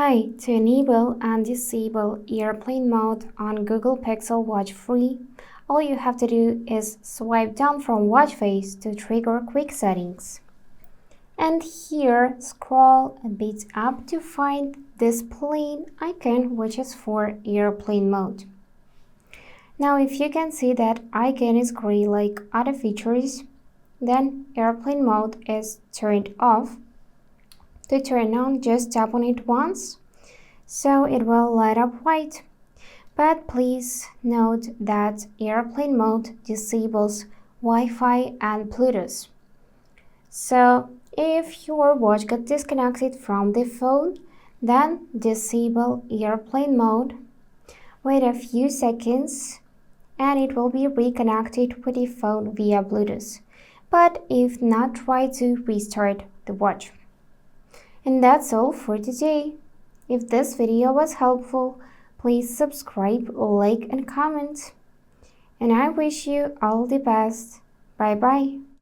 Hi, to enable and disable airplane mode on Google Pixel Watch Free, all you have to do is swipe down from watch face to trigger quick settings. And here, scroll a bit up to find this plane icon, which is for airplane mode. Now, if you can see that icon is gray like other features, then airplane mode is turned off. To turn on, just tap on it once, so it will light up white. But please note that airplane mode disables Wi-Fi and Bluetooth. So if your watch got disconnected from the phone, then disable airplane mode. Wait a few seconds and it will be reconnected with the phone via Bluetooth. But if not, try to restart the watch. And that's all for today. If this video was helpful, please subscribe, like, and comment. And I wish you all the best. Bye bye.